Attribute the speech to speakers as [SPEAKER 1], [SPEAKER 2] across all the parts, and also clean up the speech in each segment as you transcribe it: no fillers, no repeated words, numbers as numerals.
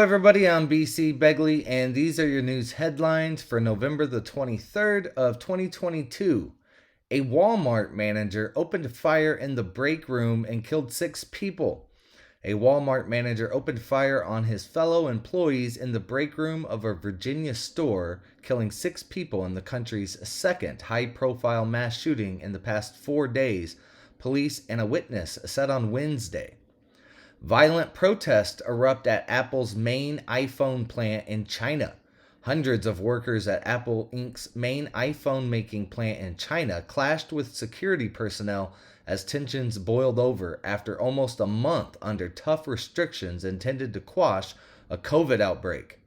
[SPEAKER 1] everybody? I'm BC Begley, and these are your news headlines for November the 23rd of 2022. A Walmart manager opened fire in the break room and killed 6 people. A Walmart manager opened fire on his fellow employees in the break room of a Virginia store, killing 6 people in the country's second high-profile mass shooting in the past 4 days, police and a witness said on Wednesday. Violent protests erupt at Apple's main iPhone plant in China. Hundreds of workers at Apple Inc.'s main iPhone making plant in China clashed with security personnel as tensions boiled over after almost a month under tough restrictions intended to quash a COVID outbreak.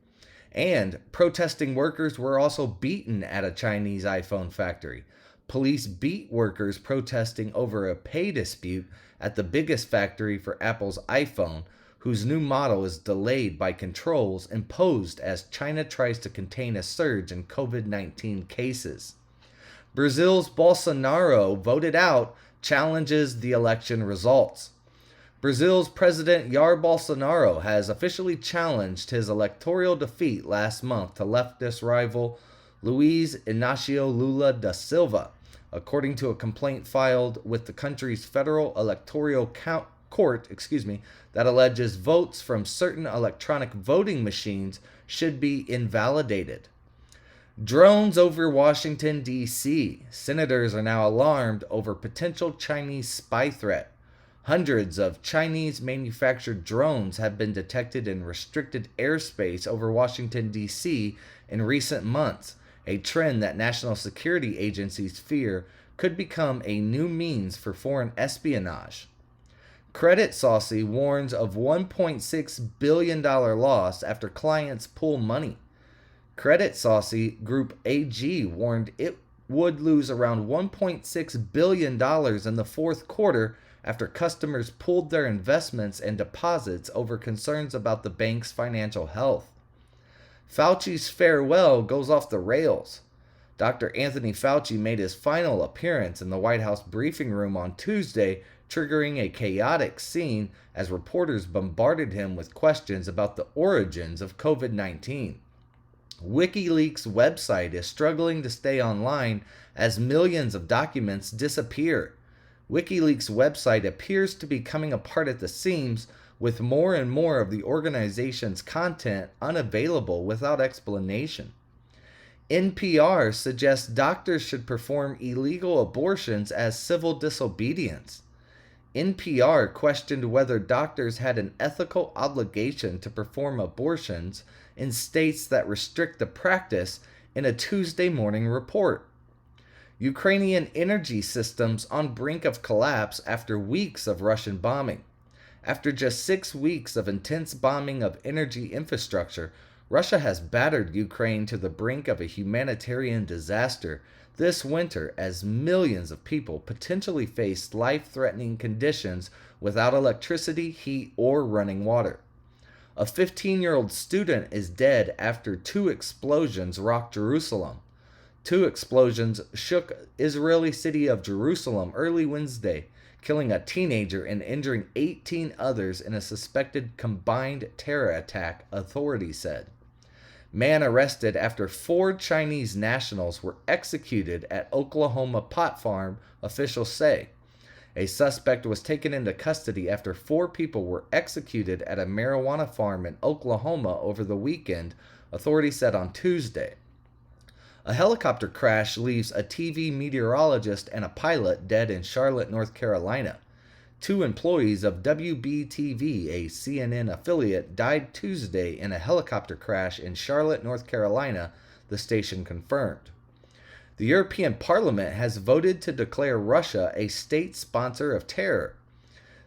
[SPEAKER 1] And protesting workers were also beaten at a Chinese iPhone factory. Police beat workers protesting over a pay dispute at the biggest factory for Apple's iPhone, whose new model is delayed by controls imposed as China tries to contain a surge in COVID-19 cases. Brazil's Bolsonaro voted out, challenges the election results. Brazil's President Jair Bolsonaro has officially challenged his electoral defeat last month to leftist rival Luiz Inácio Lula da Silva, according to a complaint filed with the country's federal electoral court, that alleges votes from certain electronic voting machines should be invalidated. Drones over Washington, D.C. Senators are now alarmed over potential Chinese spy threat. Hundreds of Chinese-manufactured drones have been detected in restricted airspace over Washington, D.C. in recent months, a trend that national security agencies fear could become a new means for foreign espionage. Credit Saucy warns of $1.6 billion loss after clients pull money. Credit Saucy Group AG warned it would lose around $1.6 billion in the fourth quarter after customers pulled their investments and deposits over concerns about the bank's financial health. Fauci's farewell goes off the rails. Dr. Anthony Fauci made his final appearance in the White House briefing room on Tuesday, triggering a chaotic scene as reporters bombarded him with questions about the origins of COVID-19. Wikileaks' website is struggling to stay online as millions of documents disappear. Wikileaks' website appears to be coming apart at the seams, with more and more of the organization's content unavailable without explanation. NPR suggests doctors should perform illegal abortions as civil disobedience. NPR questioned whether doctors had an ethical obligation to perform abortions in states that restrict the practice in a Tuesday morning report. Ukrainian energy systems on brink of collapse after weeks of Russian bombing. After just 6 weeks of intense bombing of energy infrastructure, Russia has battered Ukraine to the brink of a humanitarian disaster this winter as millions of people potentially face life-threatening conditions without electricity, heat, or running water. A 15-year-old student is dead after 2 explosions rocked Jerusalem. 2 explosions shook Israeli city of Jerusalem early Wednesday, killing a teenager and injuring 18 others in a suspected combined terror attack, authorities said. Man arrested after 4 Chinese nationals were executed at Oklahoma pot farm, officials say. A suspect was taken into custody after 4 people were executed at a marijuana farm in Oklahoma over the weekend, authorities said on Tuesday. A helicopter crash leaves a TV meteorologist and a pilot dead in Charlotte, North Carolina. 2 employees of WBTV, a CNN affiliate, died Tuesday in a helicopter crash in Charlotte, North Carolina, the station confirmed. The European Parliament has voted to declare Russia a state sponsor of terror.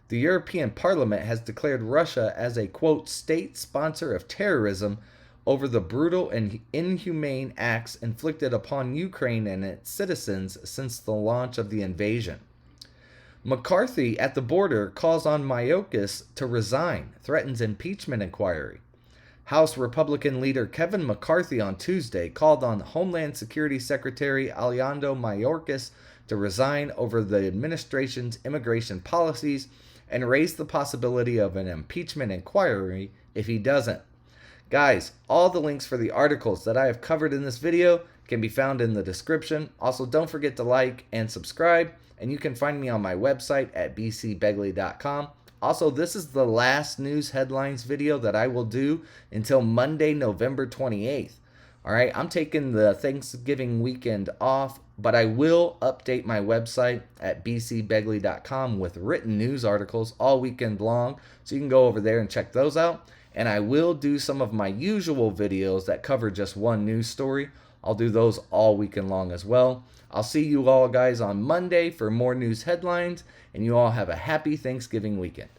[SPEAKER 1] The European Parliament has declared Russia as a, quote, state sponsor of terrorism over the brutal and inhumane acts inflicted upon Ukraine and its citizens since the launch of the invasion. McCarthy at the border calls on Mayorkas to resign, threatens impeachment inquiry. House Republican leader Kevin McCarthy on Tuesday called on Homeland Security Secretary Alejandro Mayorkas to resign over the administration's immigration policies and raised the possibility of an impeachment inquiry if he doesn't. Guys, all the links for the articles that I have covered in this video can be found in the description. Also, don't forget to like and subscribe, and you can find me on my website at bcbegley.com. Also, this is the last news headlines video that I will do until Monday, November 28th. All right, I'm taking the Thanksgiving weekend off, but I will update my website at bcbegley.com with written news articles all weekend long, so you can go over there and check those out. And I will do some of my usual videos that cover just one news story. I'll do those all weekend long as well. I'll see you all guys on Monday for more news headlines, and you all have a happy Thanksgiving weekend.